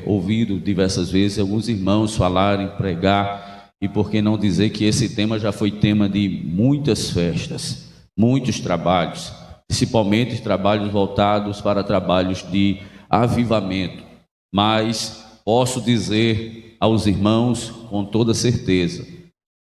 ouvido diversas vezes alguns irmãos falarem, pregar, e por que não dizer que esse tema já foi tema de muitas festas, muitos trabalhos, principalmente trabalhos voltados para trabalhos de avivamento. Mas posso dizer aos irmãos com toda certeza,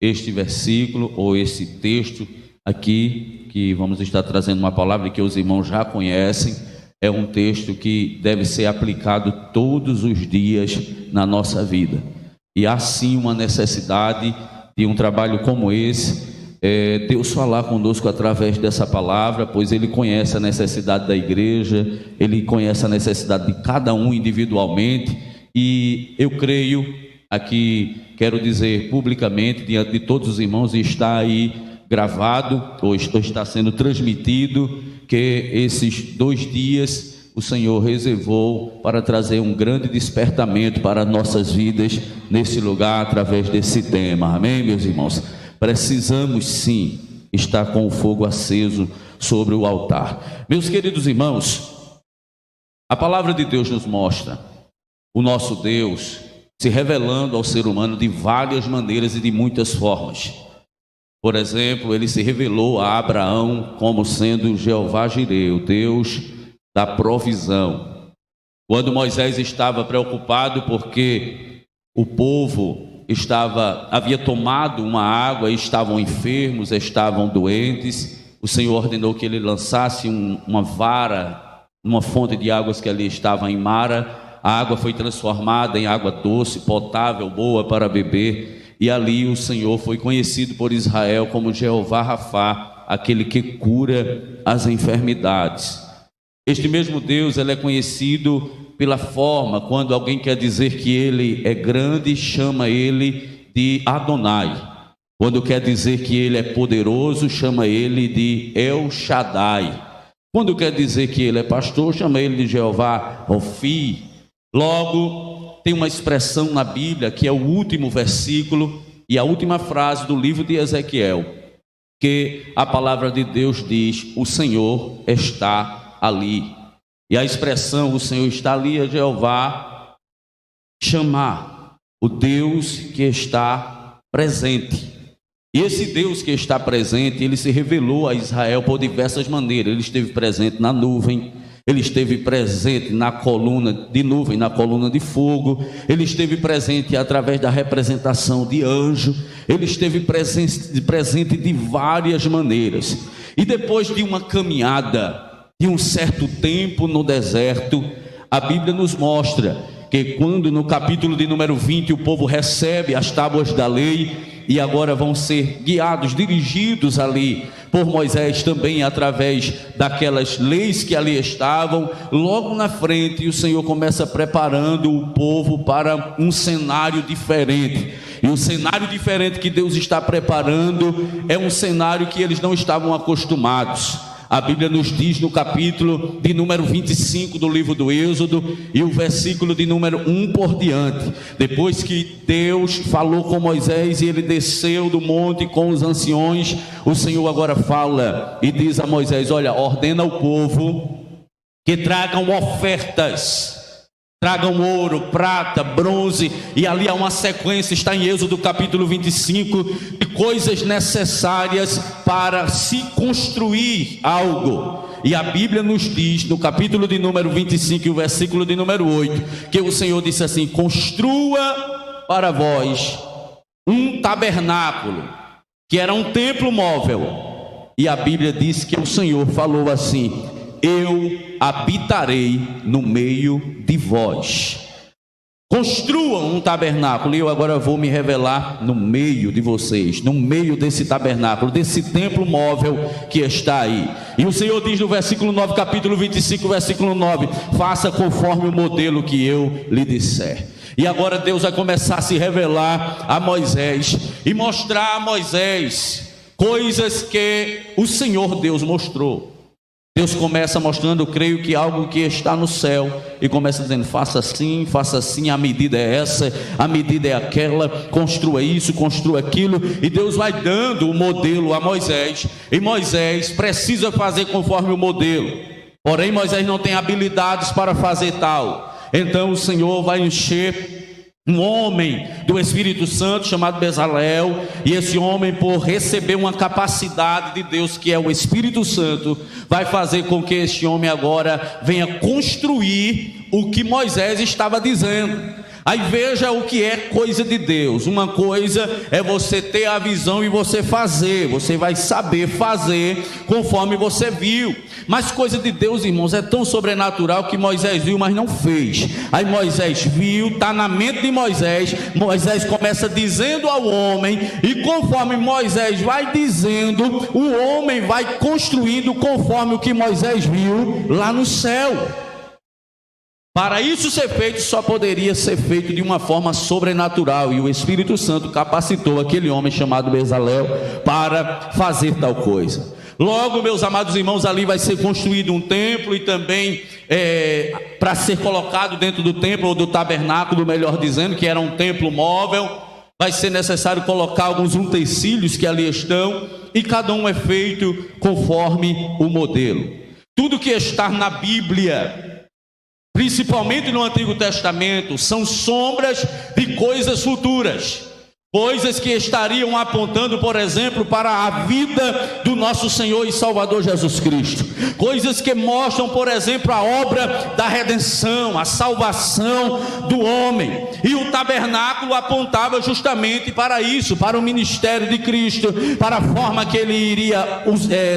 este versículo ou esse texto aqui, que vamos estar trazendo uma palavra que os irmãos já conhecem, é um texto que deve ser aplicado todos os dias na nossa vida. E há sim uma necessidade de um trabalho como esse, Deus falar conosco através dessa palavra, pois Ele conhece a necessidade da igreja, Ele conhece a necessidade de cada um individualmente, e eu creio, aqui quero dizer publicamente, diante de todos os irmãos, e está aí gravado, ou está sendo transmitido, que esses 2 dias o Senhor reservou para trazer um grande despertamento para nossas vidas nesse lugar, através desse tema. Amém, meus irmãos? Precisamos sim estar com o fogo aceso sobre o altar. Meus queridos irmãos, a palavra de Deus nos mostra o nosso Deus se revelando ao ser humano de várias maneiras e de muitas formas. Por exemplo, ele se revelou a Abraão como sendo Jeová Jireh, o Deus da provisão. Quando Moisés estava preocupado porque o povo havia tomado uma água e estavam enfermos, estavam doentes, o Senhor ordenou que ele lançasse uma vara numa fonte de águas que ali estava em Mara. A água foi transformada em água doce, potável, boa para beber. E ali o Senhor foi conhecido por Israel como Jeová Rafá, aquele que cura as enfermidades. Este mesmo Deus, ele é conhecido pela forma, quando alguém quer dizer que ele é grande, chama ele de Adonai. Quando quer dizer que ele é poderoso, chama ele de El Shaddai. Quando quer dizer que ele é pastor, chama ele de Jeová Rofi. Logo, tem uma expressão na Bíblia, que é o último versículo e a última frase do livro de Ezequiel, que a palavra de Deus diz: o Senhor está ali. E a expressão o Senhor está ali é Jeová chamar, o Deus que está presente. E esse Deus que está presente, ele se revelou a Israel por diversas maneiras. Ele esteve presente na nuvem, ele esteve presente na coluna de nuvem, na coluna de fogo, ele esteve presente através da representação de anjo, ele esteve presente de várias maneiras. E depois de uma caminhada de um certo tempo no deserto, a Bíblia nos mostra que quando no capítulo de número 20 o povo recebe as tábuas da lei, e agora vão ser guiados, dirigidos ali por Moisés também através daquelas leis que ali estavam, logo na frente o Senhor começa preparando o povo para um cenário diferente. E o cenário diferente que Deus está preparando é um cenário que eles não estavam acostumados. A Bíblia nos diz no capítulo de número 25 do livro do Êxodo, e o versículo de número 1 por diante, depois que Deus falou com Moisés e ele desceu do monte com os anciões, o Senhor agora fala e diz a Moisés: olha, ordena ao povo que tragam ofertas, tragam ouro, prata, bronze, e ali há uma sequência, está em Êxodo capítulo 25, de coisas necessárias para se construir algo. E a Bíblia nos diz, no capítulo de número 25 e o versículo de número 8, que o Senhor disse assim: construa para vós um tabernáculo, que era um templo móvel. E a Bíblia diz que o Senhor falou assim: eu habitarei no meio de vós. Construam um tabernáculo, e eu agora vou me revelar no meio de vocês, no meio desse tabernáculo, desse templo móvel que está aí. E o Senhor diz no versículo 9, capítulo 25, versículo 9: faça conforme o modelo que eu lhe disser. E agora Deus vai começar a se revelar a Moisés e mostrar a Moisés coisas que o Senhor Deus mostrou. Deus começa mostrando, creio que algo que está no céu, e começa dizendo: faça assim, a medida é essa, a medida é aquela, construa isso, construa aquilo. E Deus vai dando o modelo a Moisés, e Moisés precisa fazer conforme o modelo. Porém Moisés não tem habilidades para fazer tal. Então o Senhor vai encher um homem do Espírito Santo chamado Bezalel, e esse homem, por receber uma capacidade de Deus, que é o Espírito Santo, vai fazer com que este homem agora venha construir o que Moisés estava dizendo. Aí veja o que é coisa de Deus. Uma coisa é você ter a visão e você fazer, você vai saber fazer conforme você viu. Mas coisa de Deus, irmãos, é tão sobrenatural que Moisés viu, mas não fez. Aí Moisés viu, está na mente de Moisés. Moisés começa dizendo ao homem, e conforme Moisés vai dizendo, o homem vai construindo conforme o que Moisés viu lá no céu. Para isso ser feito, só poderia ser feito de uma forma sobrenatural, e o Espírito Santo capacitou aquele homem chamado Bezalel para fazer tal coisa. Logo, meus amados irmãos, ali vai ser construído um templo, e também para ser colocado dentro do templo, ou do tabernáculo, melhor dizendo, que era um templo móvel, vai ser necessário colocar alguns utensílios que ali estão, e cada um é feito conforme o modelo. Tudo que está na Bíblia, principalmente no Antigo Testamento, são sombras de coisas futuras, coisas que estariam apontando, por exemplo, para a vida do nosso Senhor e Salvador Jesus Cristo, coisas que mostram, por exemplo, a obra da redenção, a salvação do homem. E o tabernáculo apontava justamente para isso, para o ministério de Cristo, para a forma que ele iria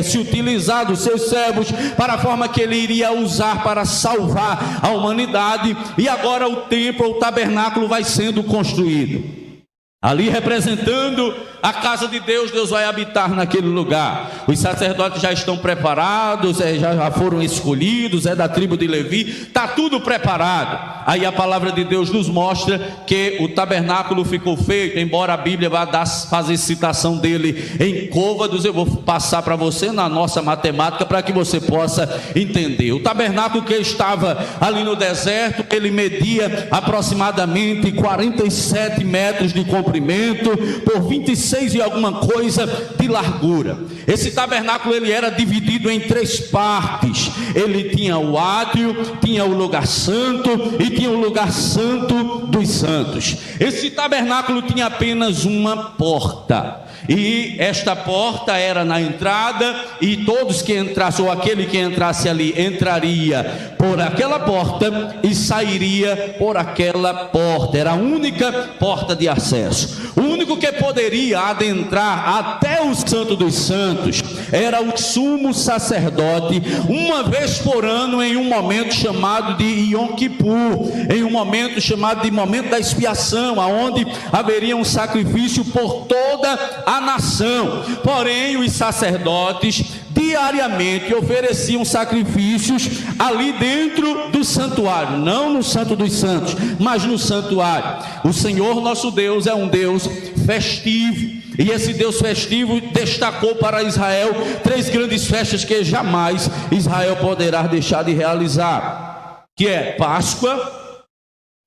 se utilizar dos seus servos, para a forma que ele iria usar para salvar a humanidade. E agora o templo, o tabernáculo vai sendo construído. Ali representando a casa de Deus, Deus vai habitar naquele lugar. Os sacerdotes já estão preparados, já foram escolhidos, é da tribo de Levi, está tudo preparado. Aí a palavra de Deus nos mostra que o tabernáculo ficou feito, embora a Bíblia vá fazer citação dele em côvados, eu vou passar para você na nossa matemática para que você possa entender. O tabernáculo que estava ali no deserto, ele media aproximadamente 47 metros de comprimento por 26 e alguma coisa de largura. Esse tabernáculo ele era dividido em 3 partes. Ele tinha o átrio, tinha o lugar santo e tinha o lugar santo dos santos. Esse tabernáculo tinha apenas uma porta, e esta porta era na entrada, e todos que entrassem, ou aquele que entrasse ali, entraria por aquela porta e sairia por aquela porta. Era a única porta de acesso. O único que poderia adentrar até o Santo dos Santos era o sumo sacerdote, uma vez por ano, em um momento chamado de Yom Kippur, em um momento chamado de momento da expiação, aonde haveria um sacrifício por toda a nação. Porém, os sacerdotes diariamente ofereciam sacrifícios ali dentro do santuário, não no Santo dos Santos, mas no santuário. O Senhor nosso Deus é um Deus festivo, e esse Deus festivo destacou para Israel 3 grandes festas que jamais Israel poderá deixar de realizar, que é Páscoa,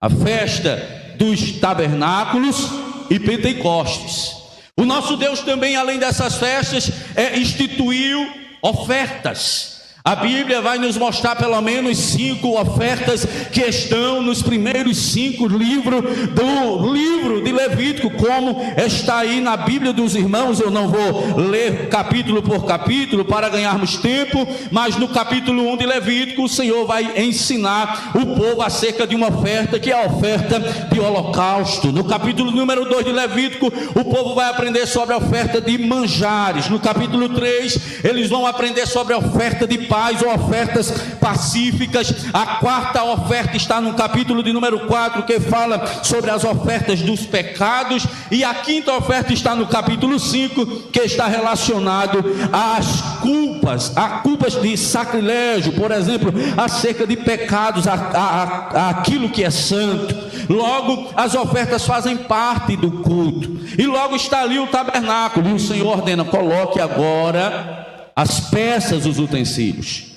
a festa dos tabernáculos e Pentecostes. O nosso Deus também, além dessas festas, instituiu ofertas. A Bíblia vai nos mostrar pelo menos 5 ofertas que estão nos primeiros 5 livros do livro de Levítico, como está aí na Bíblia dos irmãos. Eu não vou ler capítulo por capítulo para ganharmos tempo, mas no capítulo 1 de Levítico o Senhor vai ensinar o povo acerca de uma oferta, que é a oferta de holocausto. No capítulo número 2 de Levítico, o povo vai aprender sobre a oferta de manjares. No capítulo 3, eles vão aprender sobre a oferta de paz ou ofertas pacíficas. A 4ª oferta está no capítulo de número 4, que fala sobre as ofertas dos pecados, e a 5ª oferta está no capítulo 5, que está relacionado às culpas, a culpas de sacrilégio, por exemplo, acerca de pecados, aquilo que é santo. Logo, as ofertas fazem parte do culto, e logo está ali o tabernáculo, e o Senhor ordena: coloque agora as peças, os utensílios.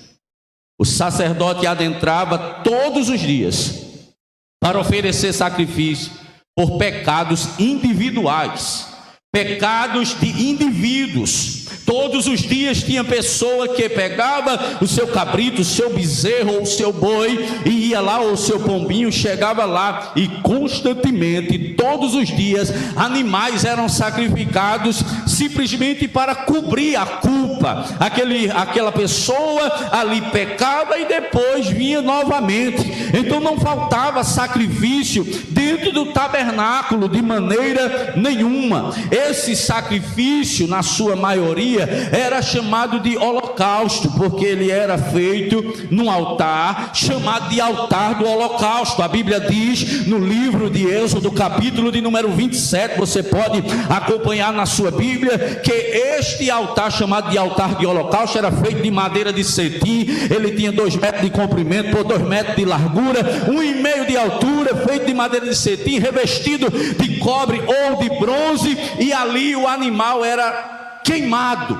O sacerdote adentrava todos os dias para oferecer sacrifício por pecados individuais, pecados de indivíduos, Todos os dias tinha pessoa que pegava o seu cabrito, o seu bezerro ou o seu boi e ia lá, ou o seu pombinho, chegava lá e constantemente, todos os dias, animais eram sacrificados simplesmente para cobrir a culpa. Aquela pessoa ali pecava e depois vinha novamente. Então não faltava sacrifício dentro do tabernáculo de maneira nenhuma. Esse sacrifício, na sua maioria, era chamado de holocausto, porque ele era feito num altar chamado de altar do holocausto. A Bíblia diz no livro de Êxodo, capítulo de número 27, você pode acompanhar na sua Bíblia, que este altar chamado de altar de holocausto era feito de madeira de cetim. Ele tinha 2 metros de comprimento por 2 metros de largura, 1,5 de altura, feito de madeira de cetim, revestido de cobre ou de bronze, e ali o animal era queimado,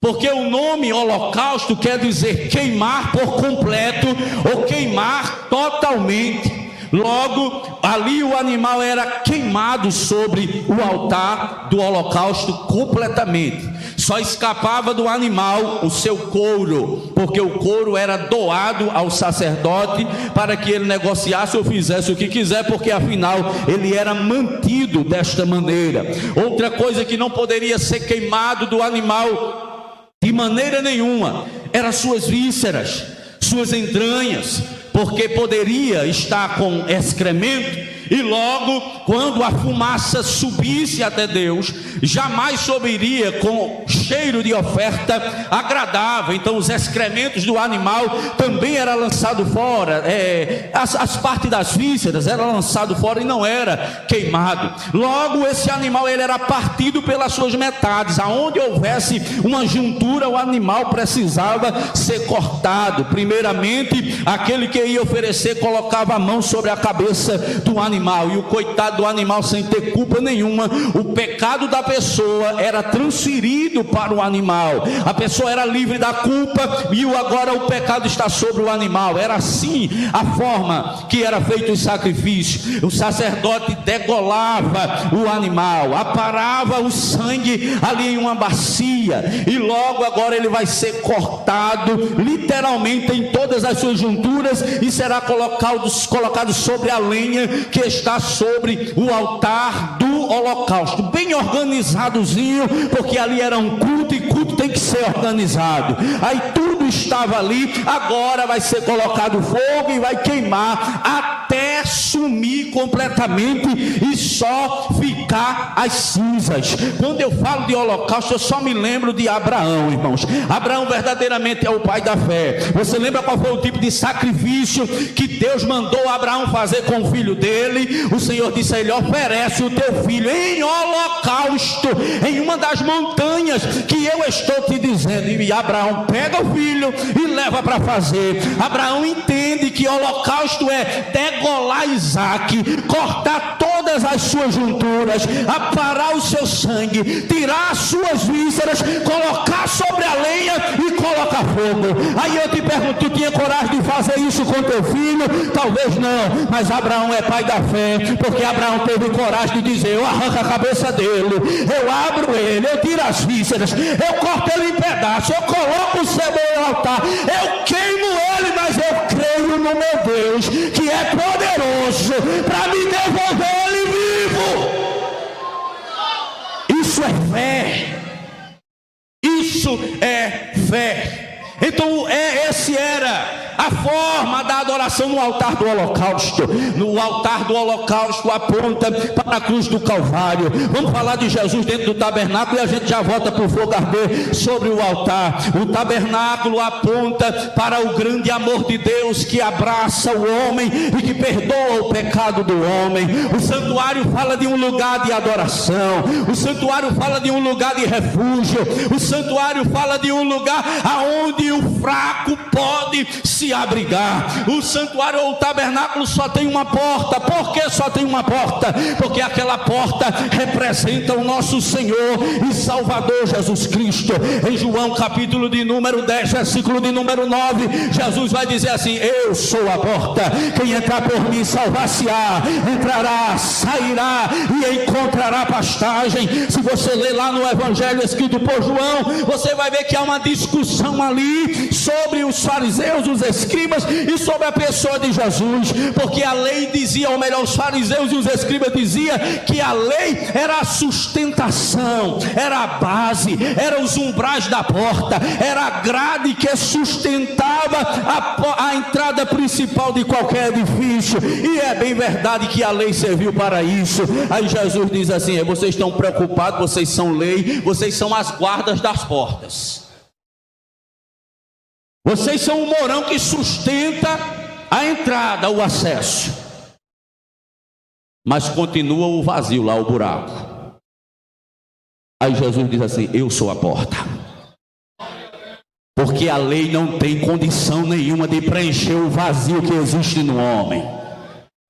porque o nome holocausto quer dizer queimar por completo ou queimar totalmente. Logo, ali o animal era queimado sobre o altar do holocausto completamente. Só escapava do animal o seu couro, porque o couro era doado ao sacerdote para que ele negociasse ou fizesse o que quiser, porque afinal ele era mantido desta maneira. Outra coisa que não poderia ser queimado do animal de maneira nenhuma eram suas vísceras, suas entranhas, porque poderia estar com excremento, e logo, quando a fumaça subisse até Deus, jamais subiria com cheiro de oferta agradável. Então os excrementos do animal também eram lançados fora, as partes das vísceras eram lançadas fora e não era queimado. Logo, esse animal ele era partido pelas suas metades. Aonde houvesse uma juntura, o animal precisava ser cortado. Primeiramente, aquele que ia oferecer colocava a mão sobre a cabeça do animal, e o coitado do animal, sem ter culpa nenhuma, o pecado da pessoa era transferido para o animal. A pessoa era livre da culpa e agora o pecado está sobre o animal. Era assim a forma que era feito o sacrifício. O sacerdote degolava o animal, aparava o sangue ali em uma bacia, e logo agora ele vai ser cortado literalmente em todas as suas junturas e será colocado sobre a lenha que está sobre o altar do holocausto, bem organizadozinho, porque ali era um culto, e culto tem que ser organizado. Aí tudo estava ali. Agora vai ser colocado fogo e vai queimar até sumir completamente e só ficar as cinzas. Quando eu falo de holocausto, eu só me lembro de Abraão, irmãos. Abraão verdadeiramente é o pai da fé. Você lembra qual foi o tipo de sacrifício que Deus mandou Abraão fazer com o filho dele? O Senhor disse a ele: oferece o teu filho em holocausto em uma das montanhas que eu estou te dizendo. E Abraão pega o filho e leva para fazer. Abraão entende que holocausto é degolar Isaque, cortar todas as suas junturas, aparar o seu sangue, tirar as suas vísceras, colocar sobre a lenha e colocar fogo. Aí eu te pergunto, tu tinha coragem de fazer isso com teu filho? Talvez não, mas Abraão é pai da fé, porque Abraão teve coragem de dizer: eu arranco a cabeça dele, eu abro ele, eu tiro as vísceras, eu corto ele em pedaços, eu coloco o seu no altar, eu queimo ele, mas eu creio no meu Deus, que é poderoso para me devolver ele vivo. Isso é fé. Isso é fé. Então esse era a forma da adoração no altar do holocausto. No altar do holocausto aponta para a cruz do Calvário. Vamos falar de Jesus dentro do tabernáculo e a gente já volta para o fogo arder sobre o altar. O tabernáculo aponta para o grande amor de Deus que abraça o homem e que perdoa o pecado do homem. O santuário fala de um lugar de adoração. O santuário fala de um lugar de refúgio. O santuário fala de um lugar aonde o fraco pode se se abrigar. O santuário ou o tabernáculo só tem uma porta. Por que só tem uma porta? Porque aquela porta representa o nosso Senhor e Salvador Jesus Cristo. Em João capítulo de número 10, versículo de número 9, Jesus vai dizer assim: eu sou a porta, quem entrar por mim salvar-se-á, entrará, sairá e encontrará pastagem. Se você ler lá no Evangelho escrito por João, você vai ver que há uma discussão ali sobre os fariseus, os escribas e sobre a pessoa de Jesus, porque a lei dizia, ou melhor, os fariseus e os escribas diziam que a lei era a sustentação, era a base, eram os umbrais da porta, era a grade que sustentava a entrada principal de qualquer edifício. E é bem verdade que a lei serviu para isso. Aí Jesus diz assim: vocês estão preocupados, vocês são lei, vocês são as guardas das portas, vocês são o morão que sustenta a entrada, o acesso, mas continua o vazio lá, o buraco. Aí Jesus diz assim: eu sou a porta, porque a lei não tem condição nenhuma de preencher o vazio que existe no homem.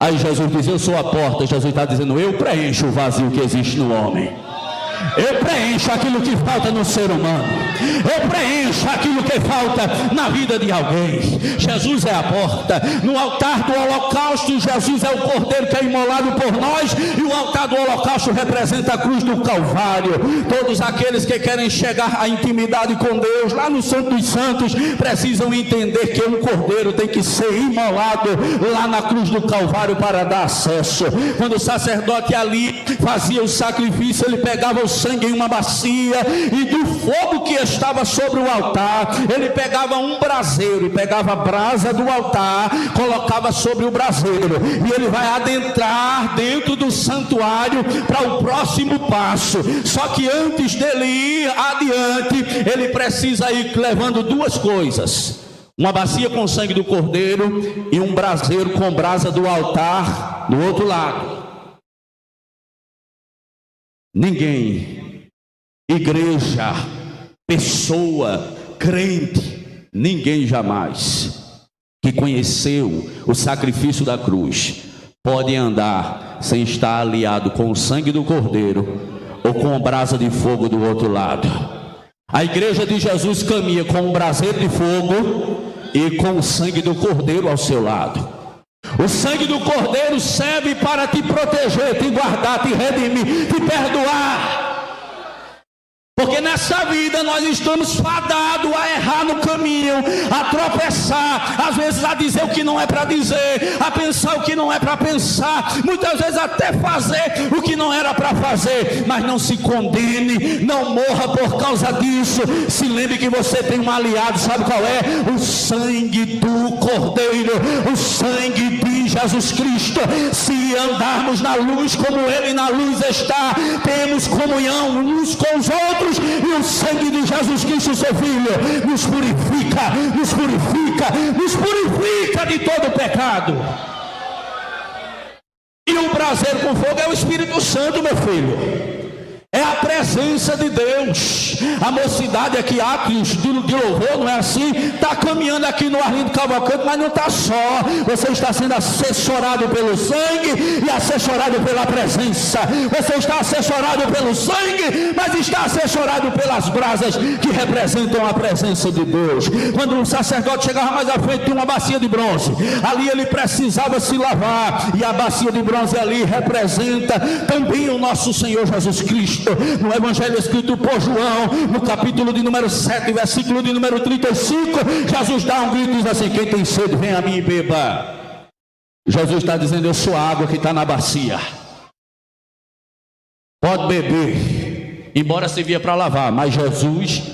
Aí Jesus diz: eu sou a porta. Jesus está dizendo: eu preencho o vazio que existe no homem. Eu preencho aquilo que falta no ser humano. Eu preencho aquilo que falta na vida de alguém. Jesus é a porta. No altar do holocausto, Jesus é o cordeiro que é imolado por nós, e o altar do holocausto representa a cruz do Calvário. Todos aqueles que querem chegar à intimidade com Deus, lá no Santo dos Santos, precisam entender que um cordeiro tem que ser imolado lá na cruz do Calvário para dar acesso. Quando o sacerdote ali fazia o sacrifício, ele pegava o sangue em uma bacia, e do fogo que estava sobre o altar, ele pegava um braseiro, e pegava a brasa do altar, colocava sobre o braseiro, e ele vai adentrar dentro do santuário para o próximo passo. Só que antes dele ir adiante, ele precisa ir levando duas coisas: uma bacia com sangue do cordeiro e um braseiro com brasa do altar do outro lado. Ninguém, igreja, pessoa, crente, ninguém jamais que conheceu o sacrifício da cruz pode andar sem estar aliado com o sangue do cordeiro ou com a brasa de fogo do outro lado. A igreja de Jesus caminha com um braseiro de fogo e com o sangue do cordeiro ao seu lado. O sangue do cordeiro serve para te proteger, te guardar, te redimir, te perdoar. Porque nessa vida nós estamos fadados a errar no caminho, a tropeçar, às vezes a dizer o que não é para dizer, a pensar o que não é para pensar, muitas vezes até fazer o que não era para fazer. Mas não se condene, não morra por causa disso. Se lembre que você tem um aliado, sabe qual é? O sangue do Cordeiro, o sangue de Jesus Cristo. Se andarmos na luz como Ele na luz está, temos comunhão uns com os outros, e o sangue de Jesus Cristo, seu Filho, nos purifica, nos purifica, nos purifica de todo pecado. E o braseiro com fogo é o Espírito Santo, meu filho. É a presença de Deus. A mocidade aqui, atos de louvor, não é assim? Está caminhando aqui no Arlindo Cavalcante, mas não está só. Você está sendo assessorado pelo sangue e assessorado pela presença. Você está assessorado pelo sangue, mas está assessorado pelas brasas que representam a presença de Deus. Quando o sacerdote chegava mais à frente, tinha uma bacia de bronze. Ali ele precisava se lavar, e a bacia de bronze ali representa também o nosso Senhor Jesus Cristo. No Evangelho escrito por João, no capítulo de número 7, versículo de número 35, Jesus dá um grito e diz assim: quem tem sede, vem a mim e beba. Jesus está dizendo: eu sou a água que está na bacia, pode beber. Embora servia para lavar, mas Jesus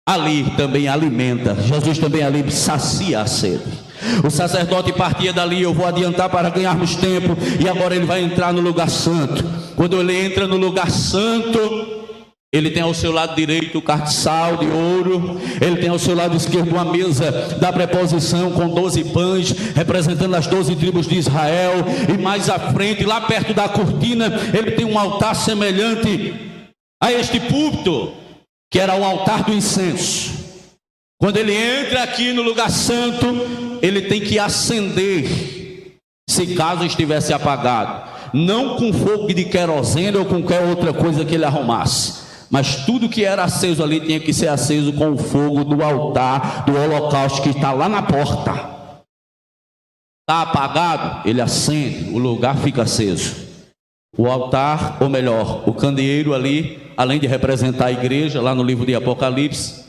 ali também alimenta, Jesus também ali sacia a sede. O sacerdote partia dali, eu vou adiantar para ganharmos tempo, e agora ele vai entrar no lugar santo. Quando ele entra no lugar santo, ele tem ao seu lado direito o castiçal de ouro, ele tem ao seu lado esquerdo uma mesa da preposição com 12 pães, representando as 12 tribos de Israel, e mais à frente, lá perto da cortina, ele tem um altar semelhante a este púlpito, que era o altar do incenso. Quando ele entra aqui no lugar santo, ele tem que acender, se caso estivesse apagado, não com fogo de querosene ou com qualquer outra coisa que ele arrumasse, mas tudo que era aceso ali tinha que ser aceso com o fogo do altar, do holocausto que está lá na porta. Está apagado, ele acende, o lugar fica aceso. O altar, ou melhor, o candeeiro ali, além de representar a igreja, lá no livro de Apocalipse,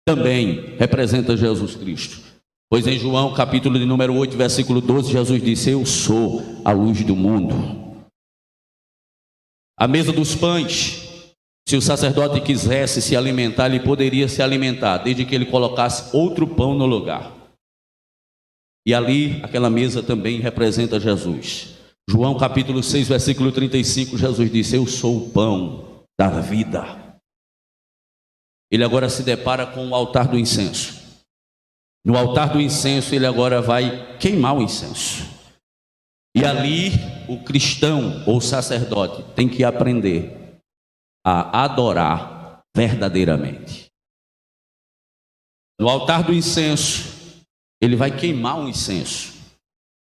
também representa Jesus Cristo. Pois em João, capítulo de número 8, versículo 12, Jesus disse: eu sou a luz do mundo. A mesa dos pães, se o sacerdote quisesse se alimentar, ele poderia se alimentar, desde que ele colocasse outro pão no lugar. E ali, aquela mesa também representa Jesus. João capítulo 6, versículo 35, Jesus disse: eu sou o pão da vida. Ele agora se depara com o altar do incenso. No altar do incenso, ele agora vai queimar o incenso. E ali, o cristão ou sacerdote tem que aprender a adorar verdadeiramente. No altar do incenso, ele vai queimar o incenso.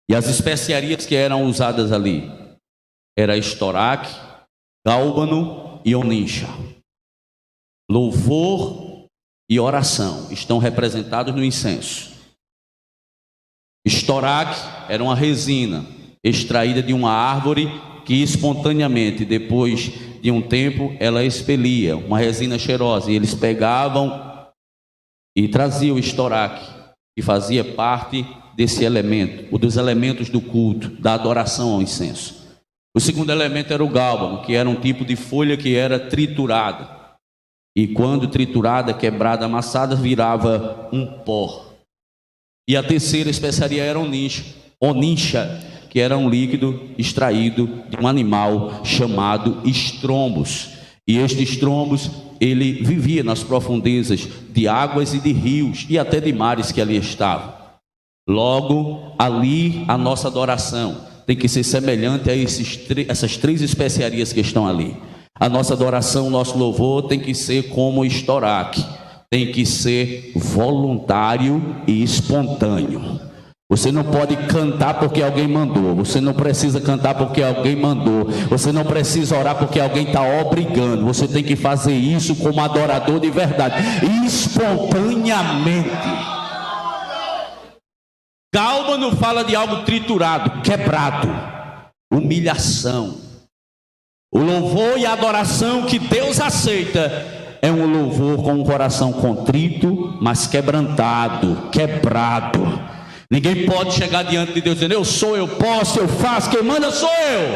E as especiarias que eram usadas ali era estoraque, gálbano e onixa. Louvor e oração estão representados no incenso. Estoraque era uma resina extraída de uma árvore que espontaneamente, depois de um tempo, ela expelia uma resina cheirosa. E eles pegavam e traziam o estoraque, que fazia parte desse elemento, ou dos elementos do culto, da adoração ao incenso. O segundo elemento era o gálbano, que era um tipo de folha que era triturada. E quando triturada, quebrada, amassada, virava um pó. E a terceira especiaria era onixa, que era um líquido extraído de um animal chamado estrombos. E este estrombos, ele vivia nas profundezas de águas e de rios, e até de mares que ali estavam. Logo, ali a nossa adoração tem que ser semelhante a essas três especiarias que estão ali. A nossa adoração, o nosso louvor tem que ser como estoraque, tem que ser voluntário e espontâneo. Você não pode cantar porque alguém mandou, você não precisa cantar porque alguém mandou, você não precisa orar porque alguém está obrigando. Você tem que fazer isso como adorador de verdade, espontaneamente. Gálbano fala de algo triturado, quebrado, humilhação. O louvor e a adoração que Deus aceita é um louvor com um coração contrito, mas quebrantado, quebrado. Ninguém pode chegar diante de Deus dizendo: eu sou, eu posso, eu faço, quem manda sou eu.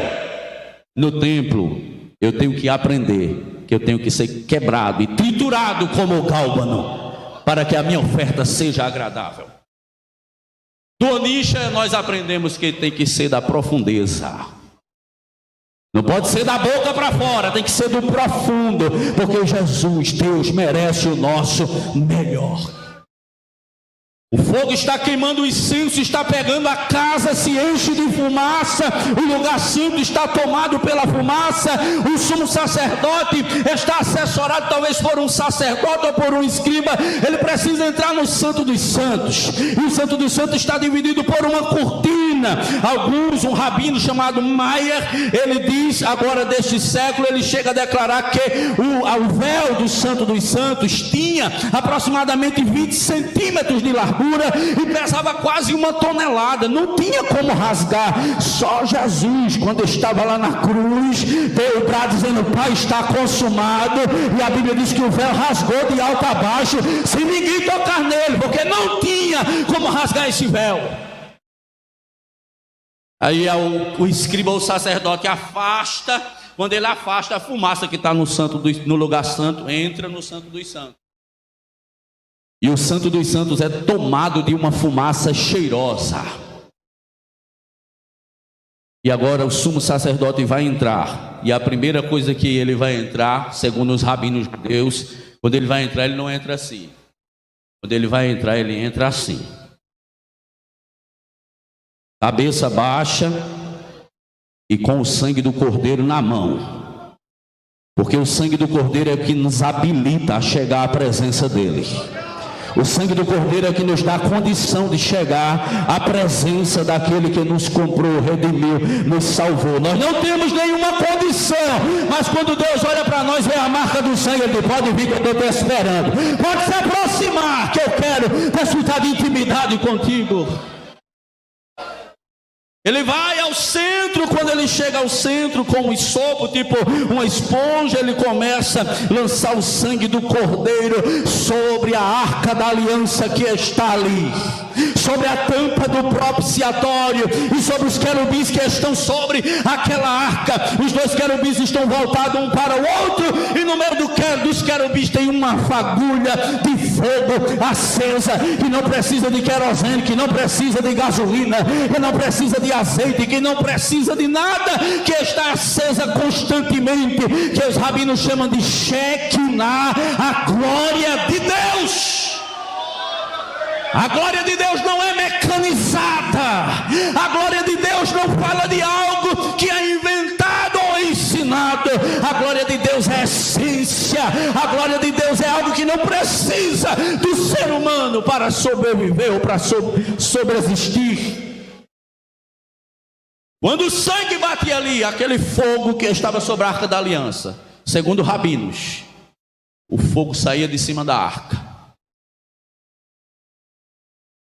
No templo, eu tenho que aprender que eu tenho que ser quebrado e triturado como o gálbano, para que a minha oferta seja agradável. Do onixa, nós aprendemos que tem que ser da profundeza. Não pode ser da boca para fora, tem que ser do profundo, porque Jesus, Deus, merece o nosso melhor. O fogo está queimando o incenso, está pegando a casa, se enche de fumaça, o lugar santo está tomado pela fumaça, o sumo sacerdote está assessorado talvez por um sacerdote ou por um escriba, ele precisa entrar no Santo dos Santos, e o Santo dos Santos está dividido por uma cortina. Um rabino chamado Maier, ele diz, agora deste século, ele chega a declarar que o véu do Santo dos Santos tinha aproximadamente 20 centímetros de largura, e pesava quase 1 tonelada, não tinha como rasgar. Só Jesus, quando estava lá na cruz, deu o brado dizendo: Pai, está consumado, e a Bíblia diz que o véu rasgou de alto a baixo, sem ninguém tocar nele, porque não tinha como rasgar esse véu. Aí o escriba ou o sacerdote afasta, quando ele afasta, a fumaça que está no lugar santo entra no Santo dos Santos. E o Santo dos Santos é tomado de uma fumaça cheirosa. E agora o sumo sacerdote vai entrar. E a primeira coisa que ele vai entrar, segundo os rabinos judeus, quando ele vai entrar, ele não entra assim. Quando ele vai entrar, ele entra assim. Cabeça baixa e com o sangue do cordeiro na mão. Porque o sangue do cordeiro é o que nos habilita a chegar à presença dele. O sangue do Cordeiro é que nos dá a condição de chegar à presença daquele que nos comprou, redimiu, nos salvou. Nós não temos nenhuma condição, mas quando Deus olha para nós, vê a marca do sangue, ele pode vir que eu estou esperando. Pode se aproximar, que eu quero desfrutar de intimidade contigo. Ele vai ao centro, quando ele chega ao centro com um sopo, tipo uma esponja, ele começa a lançar o sangue do Cordeiro sobre a arca da aliança que está ali, sobre a tampa do propiciatório e sobre os querubins que estão sobre aquela arca. Os dois querubins estão voltados um para o outro, e no meio dos querubins tem uma fagulha de fogo acesa, que não precisa de querosene, que não precisa de gasolina, que não precisa de azeite, que não precisa de nada, que está acesa constantemente, que os rabinos chamam de Shekinah, a glória de Deus. A glória de Deus não é mecanizada. A glória de Deus não fala de algo que é inventado ou ensinado. A glória de Deus é essência. A glória de Deus é algo que não precisa do ser humano para sobreviver ou para sobreexistir. Quando o sangue batia ali, aquele fogo que estava sobre a arca da aliança, segundo rabinos, o fogo saía de cima da arca.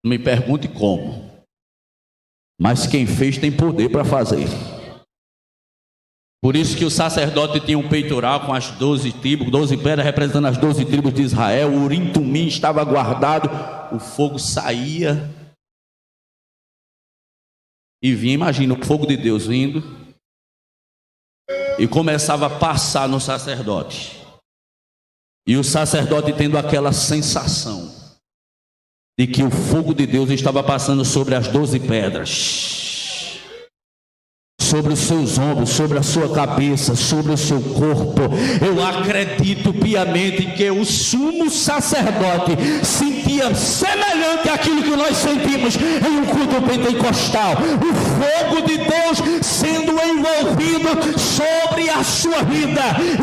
Não me pergunte como, mas quem fez tem poder para fazer. Por isso que o sacerdote tinha um peitoral com as 12 tribos, 12 pedras representando as 12 tribos de Israel. O Urim Tumim estava guardado, o fogo saía e vinha, imagina o fogo de Deus vindo e começava a passar no sacerdote, e o sacerdote tendo aquela sensação de que o fogo de Deus estava passando sobre as 12 pedras, sobre os seus ombros, sobre a sua cabeça, sobre o seu corpo. Eu acredito piamente que o sumo sacerdote sentia semelhante àquilo que nós sentimos em um culto pentecostal, o fogo de Deus sendo envolvido sobre a sua vida.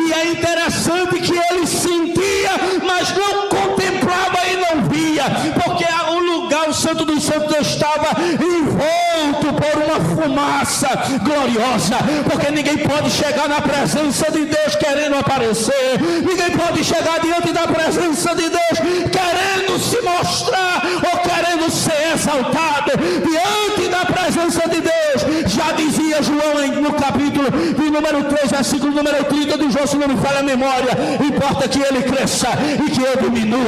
E é interessante que ele sentia, mas não contemplava e não via, porque o lugar, o Santo dos Santos, estava envolto por uma fumaça gloriosa, porque ninguém pode chegar na presença de Deus querendo aparecer, ninguém pode chegar diante da presença de Deus querendo se mostrar ou querendo ser exaltado. Diante da presença de Deus, já dizia João no capítulo de número 3, versículo número 30 de João, se não me falha a memória: importa que ele cresça e que eu diminua,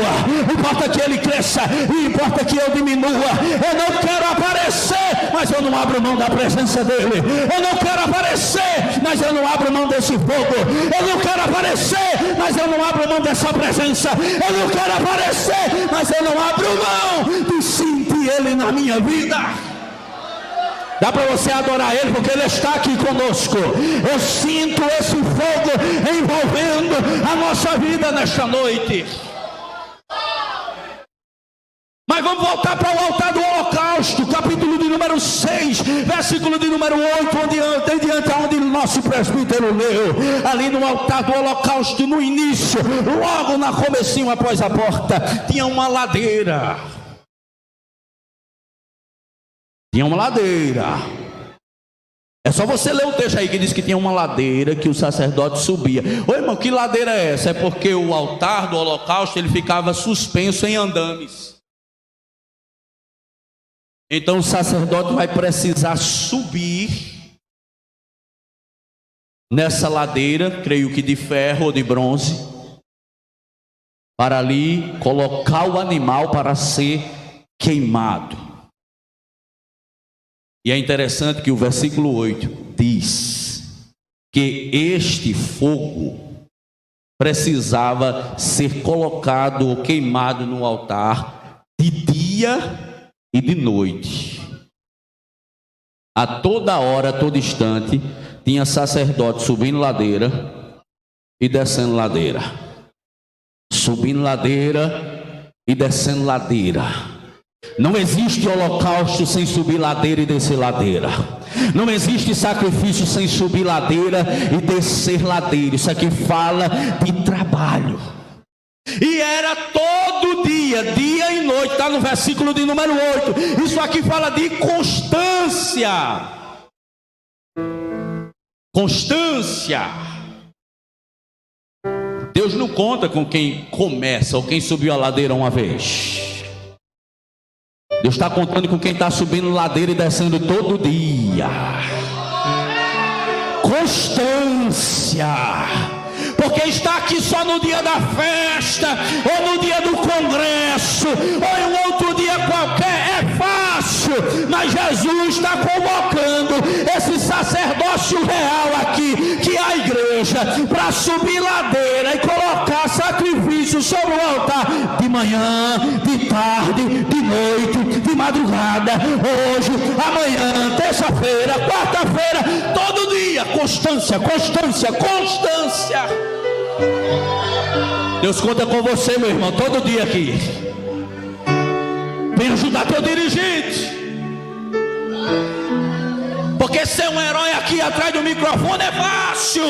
importa que ele cresça e importa que eu diminua. Eu não quero aparecer, mas eu não abro mão da presença dele. Eu não quero aparecer, mas eu não abro mão desse fogo. Eu não quero aparecer, mas eu não abro mão dessa presença. Eu não quero aparecer, mas eu não abro mão de sentir ele na minha vida. Dá para você adorar ele, porque ele está aqui conosco. Eu sinto esse fogo envolvendo a nossa vida nesta noite. Mas vamos voltar para o altar do holocausto, capítulo de número 6, versículo de número 8, em diante onde o nosso presbítero leu. Ali no altar do holocausto, no início, logo na comecinho após a porta, tinha uma ladeira. Tinha uma ladeira. É só você ler o texto aí que diz que tinha uma ladeira que o sacerdote subia. Ô irmão, que ladeira é essa? É porque o altar do holocausto ele ficava suspenso em andames. Então o sacerdote vai precisar subir nessa ladeira, creio que de ferro ou de bronze, para ali colocar o animal para ser queimado. E é interessante que o versículo 8 diz que este fogo precisava ser colocado ou queimado no altar de dia e de noite. A toda hora, a todo instante, tinha sacerdote subindo ladeira e descendo ladeira, subindo ladeira e descendo ladeira. Não existe holocausto sem subir ladeira e descer ladeira. Não existe sacrifício sem subir ladeira e descer ladeira. Isso aqui fala de trabalho. E era todo dia, dia e noite. Está no versículo de número 8. Isso aqui fala de constância. Constância. Deus não conta com quem começa ou quem subiu a ladeira uma vez. Deus está contando com quem está subindo ladeira e descendo todo dia. Constância. Porque está aqui só no dia da festa, ou no dia do congresso, ou em um outro dia qualquer, é fácil. Mas Jesus está convocando esse sacerdócio real aqui, que é a igreja, para subir ladeira e colocar sacrifício sobre o altar, de manhã, de tarde, de noite, de madrugada, hoje, amanhã, terça-feira, quarta-feira, todo dia. Constância, constância, constância. Deus conta com você, meu irmão, todo dia aqui. Vem ajudar teu dirigente. Porque ser um herói aqui atrás do microfone é fácil.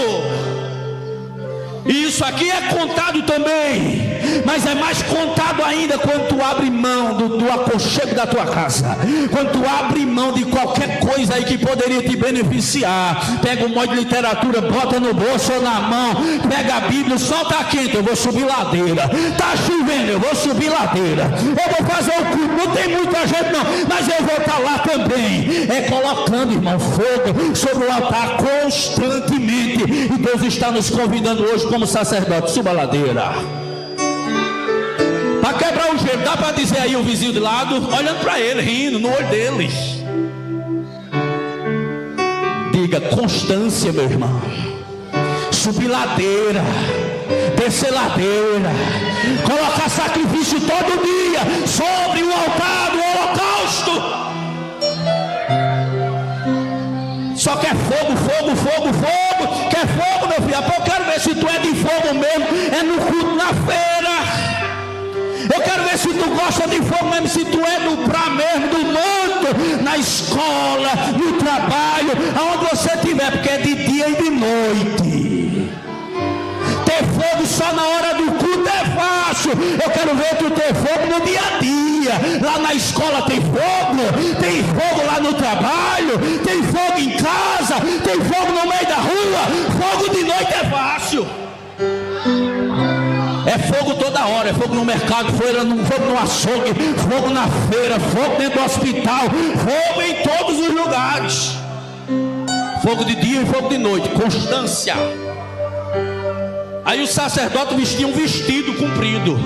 E isso aqui é contado também. Mas é mais contado ainda quando tu abre mão do aconchego da tua casa. Quando tu abre mão de qualquer coisa aí que poderia te beneficiar. Pega um monte de literatura, bota no bolso ou na mão. Pega a Bíblia, solta a quente, eu vou subir ladeira. Tá chovendo, eu vou subir ladeira. Eu vou fazer o culto, não tem muita gente não, mas eu vou estar lá também. É colocando, irmão, fogo sobre o altar constantemente. E Deus está nos convidando hoje como sacerdote, suba a ladeira. Para quebrar o gelo, dá para dizer aí o vizinho de lado, olhando para ele, rindo no olho deles. Diga: constância, meu irmão. Subir ladeira, descer ladeira, colocar sacrifício todo dia sobre o altar do holocausto. Só quer fogo, fogo, fogo, fogo. Quer fogo, meu filho? Eu quero ver se tu é de fogo mesmo. É no culto, na feira. Eu quero ver se tu gosta de fogo mesmo, se tu é do pra mesmo, do manto, na escola, no trabalho, aonde você estiver, porque é de dia e de noite. Ter fogo só na hora do culto é fácil. Eu quero ver tu ter fogo no dia a dia. Lá na escola tem fogo lá no trabalho, tem fogo em casa, tem fogo no meio da rua. Fogo de noite é fácil. É fogo toda hora, é fogo no mercado, fogo no açougue, fogo na feira, fogo dentro do hospital, fogo em todos os lugares. Fogo de dia e fogo de noite, constância. Aí o sacerdote vestia um vestido comprido.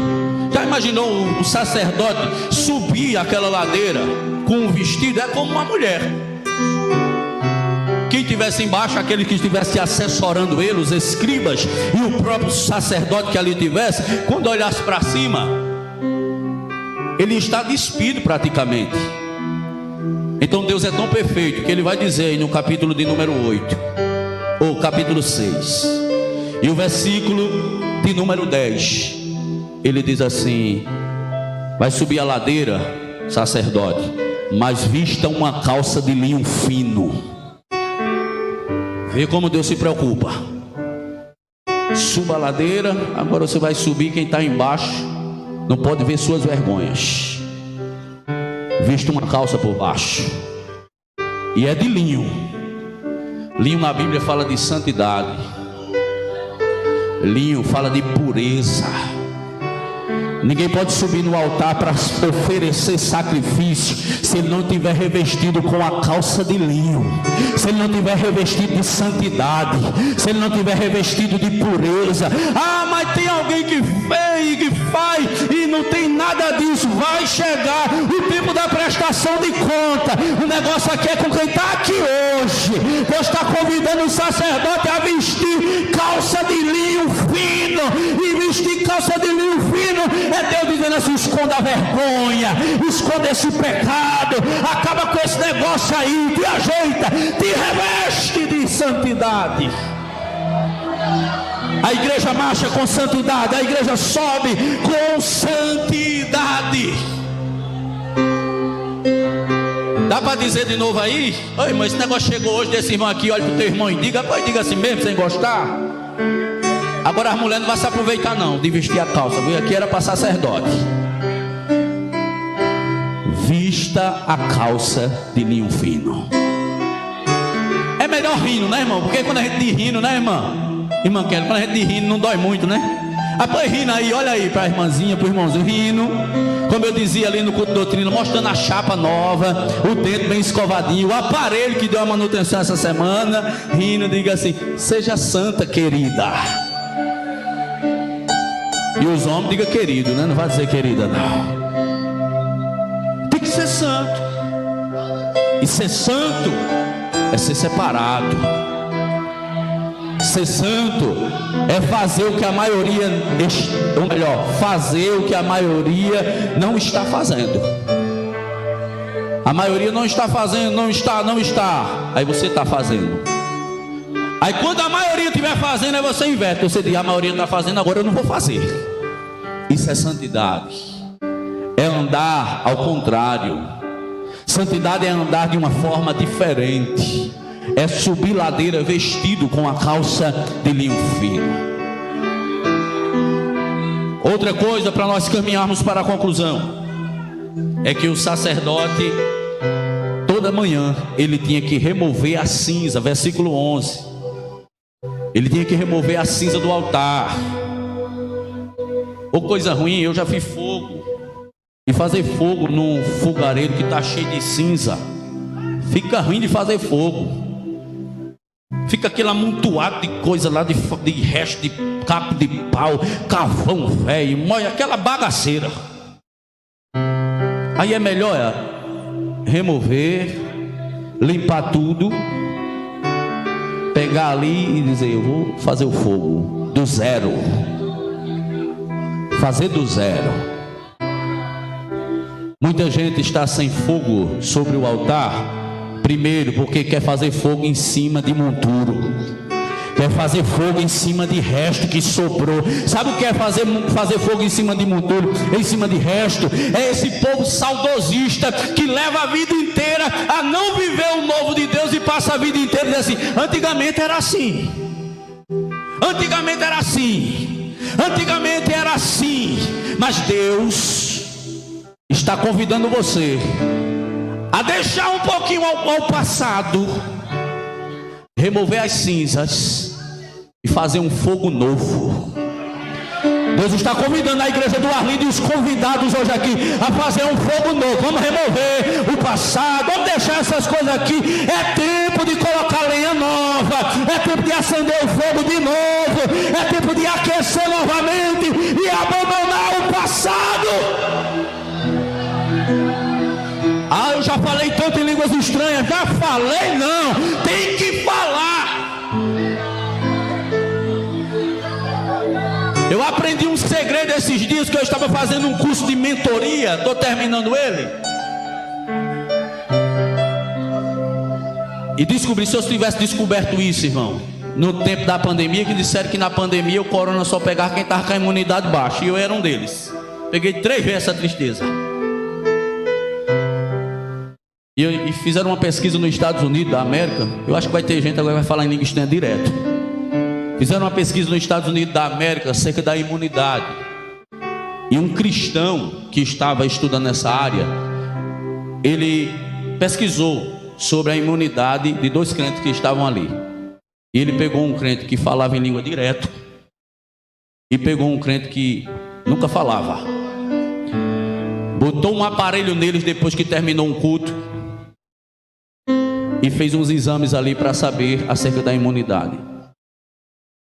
Já imaginou o sacerdote subir aquela ladeira com um vestido? É como uma mulher. Quem estivesse embaixo, aquele que estivesse assessorando ele, os escribas e o próprio sacerdote que ali tivesse, quando olhasse para cima, ele está despido praticamente. Então Deus é tão perfeito que ele vai dizer aí no capítulo de número 8, ou capítulo 6, e o versículo de número 10, ele diz assim: vai subir a ladeira, sacerdote, mas vista uma calça de linho fino. Vê como Deus se preocupa. Suba a ladeira. Agora você vai subir. Quem está embaixo não pode ver suas vergonhas. Vista uma calça por baixo. E é de linho. Linho na Bíblia fala de santidade. Linho fala de pureza. Ninguém pode subir no altar para oferecer sacrifício se ele não tiver revestido com a calça de linho, se ele não tiver revestido de santidade, se ele não tiver revestido de pureza. Ah, mas tem alguém que fez, que faz e não tem nada disso. Vai chegar o tempo da prestação de conta. O negócio aqui é com quem está aqui hoje. Deus está convidando o sacerdote a vestir calça de linho fino. E vestir calça de linho fino é Deus dizendo assim: esconda a vergonha, esconda esse pecado, acaba com esse negócio aí, te ajeita, te reveste de santidade. A igreja marcha com santidade, a igreja sobe com santidade. Dá para dizer de novo aí? Oi, mas esse negócio chegou hoje desse irmão aqui, olha para o teu irmão e diga assim mesmo, sem gostar. Agora as mulheres não vão se aproveitar não de vestir a calça, viu? Aqui era para sacerdote. Vista a calça de linho fino. É melhor rindo, né, irmão? Porque quando a gente diz rindo, né, irmã? Irmã Kelly, quando a gente diz rindo não dói muito, né? Após rindo aí, olha aí para a irmãzinha, para o irmãozinho, rindo. Como eu dizia ali no culto de doutrina, mostrando a chapa nova, o dente bem escovadinho, o aparelho que deu a manutenção essa semana. Rindo, diga assim: seja santa, querida. E os homens, diga querido, né? Não vai dizer querida, não. Tem que ser santo. E ser santo é ser separado. Ser santo é fazer o que a maioria, ou melhor, fazer o que a maioria não está fazendo. A maioria não está fazendo, não está. Aí você está fazendo. Aí quando a maioria estiver fazendo, aí você inverte. Você diz: a maioria está fazendo, agora eu não vou fazer. Isso é santidade. É andar ao contrário. Santidade é andar de uma forma diferente. É subir ladeira vestido com a calça de linho fino. Outra coisa para nós caminharmos para a conclusão é que o sacerdote, toda manhã, ele tinha que remover a cinza. Versículo 11. Ele tinha que remover a cinza do altar. Ou coisa ruim, eu já fiz fogo. E fazer fogo num fogareiro que está cheio de cinza, fica ruim de fazer fogo. Fica aquele amontoado de coisa lá, de resto de capo de pau, carvão velho, molha aquela bagaceira. Aí é melhor remover, limpar tudo, pegar ali e dizer: eu vou fazer o fogo do zero. Fazer do zero. Muita gente está sem fogo sobre o altar. Primeiro, porque quer fazer fogo em cima de monturo, quer fazer fogo em cima de resto que sobrou. Sabe o que é fazer fogo em cima de monturo, em cima de resto? É esse povo saudosista que leva a vida inteira a não viver o novo de Deus e passa a vida inteira dizendo assim: antigamente era assim, antigamente era assim, antigamente era assim. Mas Deus está convidando você a deixar um pouquinho ao passado, remover as cinzas e fazer um fogo novo. Deus está convidando a igreja do Arlindo e os convidados hoje aqui a fazer um fogo novo. Vamos remover o passado, vamos deixar essas coisas aqui. É tempo de colocar lenha nova, é tempo de acender o fogo de novo, é tempo de aquecer novamente e abandonar o passado. Ah, eu já falei tanto em línguas estranhas. Já falei não, tem que falar. Eu aprendi um segredo esses dias que eu estava fazendo um curso de mentoria. Estou terminando ele. E descobri, se eu tivesse descoberto isso, irmão, no tempo da pandemia, que disseram que na pandemia o corona só pegava quem estava com a imunidade baixa, e eu era um deles. Peguei 3 vezes essa tristeza. E fizeram uma pesquisa nos Estados Unidos da América. Eu acho que vai ter gente agora que vai falar em língua estranha direto. Fizeram uma pesquisa nos Estados Unidos da América acerca da imunidade. E um cristão que estava estudando nessa área, ele pesquisou sobre a imunidade de 2 crentes que estavam ali. E ele pegou um crente que falava em língua direto e pegou um crente que nunca falava. Botou um aparelho neles depois que terminou um culto e fez uns exames ali para saber acerca da imunidade.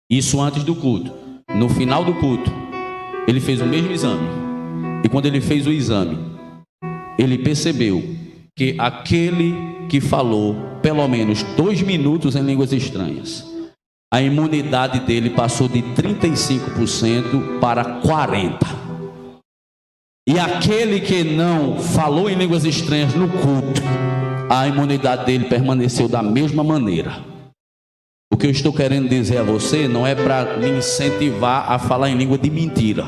Isso antes do culto. No final do culto, ele fez o mesmo exame. E quando ele fez o exame, ele percebeu que aquele que falou pelo menos 2 minutos em línguas estranhas, a imunidade dele passou de 35% para 40%. E aquele que não falou em línguas estranhas no culto, a imunidade dele permaneceu da mesma maneira. O que eu estou querendo dizer a você não é para lhe incentivar a falar em língua de mentira,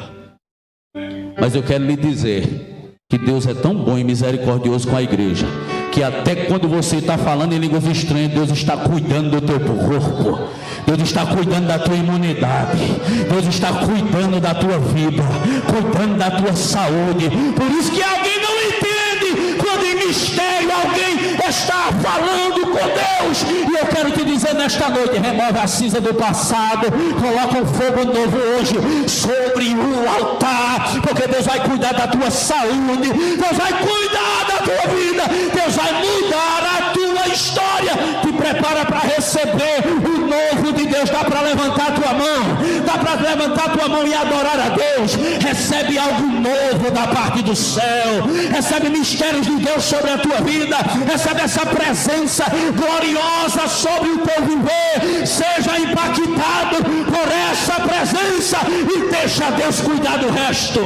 mas eu quero lhe dizer que Deus é tão bom e misericordioso com a igreja, que até quando você está falando em línguas estranhas, Deus está cuidando do teu corpo, Deus está cuidando da tua imunidade, Deus está cuidando da tua vida, cuidando da tua saúde. Por isso que alguém não entende quando em mistério alguém está falando com Deus. E eu quero te dizer nesta noite: remove a cinza do passado, coloca um fogo novo hoje sobre o altar, porque Deus vai cuidar da tua saúde, Deus vai cuidar da tua vida, Deus vai mudar a tua história. Te prepara para receber o novo de Deus. Dá para levantar a tua mão, dá para levantar a tua mão e adorar a Deus. Recebe algo novo da parte do céu, recebe mistérios de Deus sobre a tua vida, recebe essa presença gloriosa sobre o teu viver. Seja impactado por essa presença e deixa Deus cuidar do resto.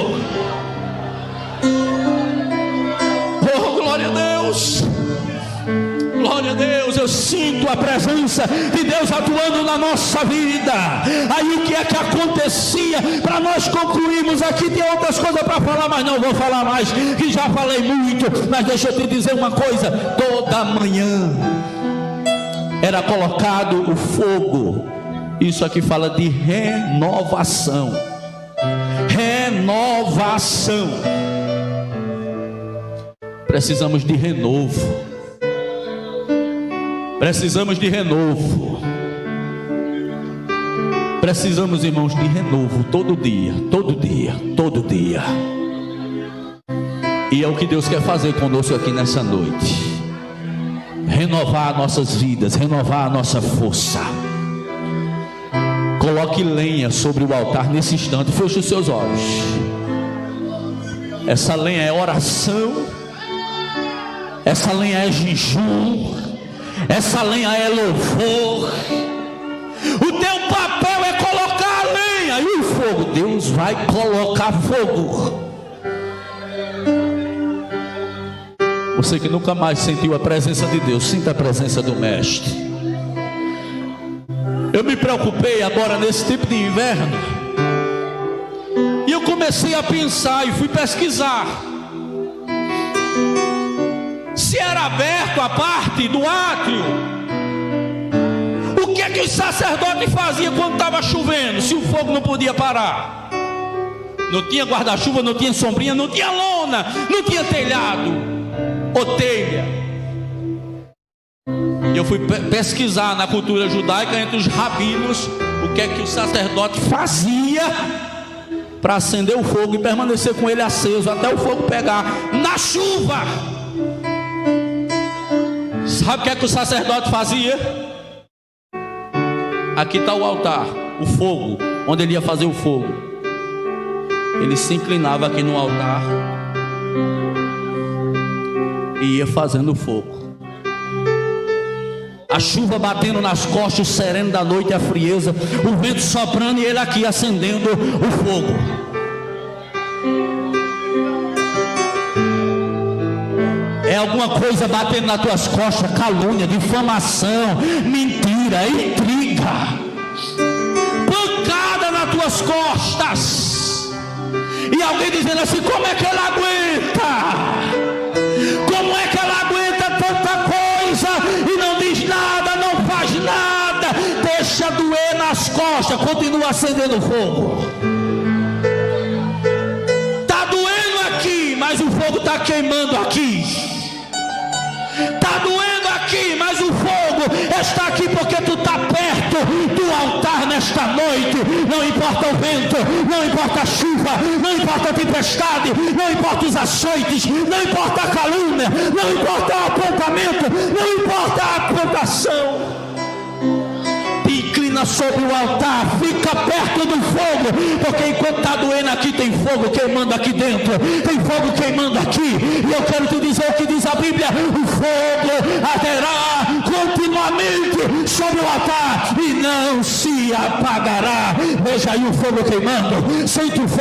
Oh, glória a Deus, glória a Deus. Eu sinto a presença de Deus atuando na nossa vida. Aí o que é que acontecia? Para nós concluirmos aqui, tem outras coisas para falar, mas não vou falar mais, que já falei muito. Mas deixa eu te dizer uma coisa: toda manhã era colocado o fogo. Isso aqui fala de renovação. Renovação. Precisamos de renovo. Precisamos de renovo. Precisamos, irmãos, de renovo todo dia, todo dia, todo dia. E é o que Deus quer fazer conosco aqui nessa noite. Renovar nossas vidas, renovar a nossa força. Coloque lenha sobre o altar nesse instante. Feche os seus olhos. Essa lenha é oração. Essa lenha é jejum. Essa lenha é louvor. O teu papel é colocar a lenha e o fogo. Deus vai colocar fogo. Você que nunca mais sentiu a presença de Deus, sinta a presença do Mestre. Eu me preocupei agora nesse tempo de inverno, e eu comecei a pensar e fui pesquisar se era aberto a parte do átrio. O que é que os sacerdotes faziam quando estava chovendo, se o fogo não podia parar? Não tinha guarda-chuva, não tinha sombrinha, não tinha lona, não tinha telhado ou telha. E eu fui pesquisar na cultura judaica, entre os rabinos, o que é que o sacerdote fazia para acender o fogo e permanecer com ele aceso até o fogo pegar na chuva. Sabe o que é que o sacerdote fazia? Aqui está o altar, o fogo, onde ele ia fazer o fogo. Ele se inclinava aqui no altar e ia fazendo o fogo. A chuva batendo nas costas, o sereno da noite, a frieza, o vento soprando e ele aqui acendendo o fogo. É alguma coisa batendo nas tuas costas, calúnia, difamação, mentira, intriga, pancada nas tuas costas. E alguém dizendo assim: como é que ela aguenta? Como é que ela aguenta tanta coisa e não diz nada, não faz nada? Deixa doer nas costas, continua acendendo fogo. Está doendo aqui, mas o fogo está queimando aqui. Está doendo aqui, mas o fogo está aqui porque tu está perto do altar nesta noite. Não importa o vento, não importa a chuva, não importa a tempestade, não importa os açoites, não importa a calúnia, não importa o apontamento, não importa a apontação. Inclina sobre o altar, fica perto do fogo, porque enquanto está doendo aqui, tem fogo queimando aqui dentro, tem fogo queimando aqui. E eu quero te dizer o que diz a Bíblia: o fogo arderá continuamente sobre o altar e não se apagará. Veja aí o fogo queimando, sente o fogo.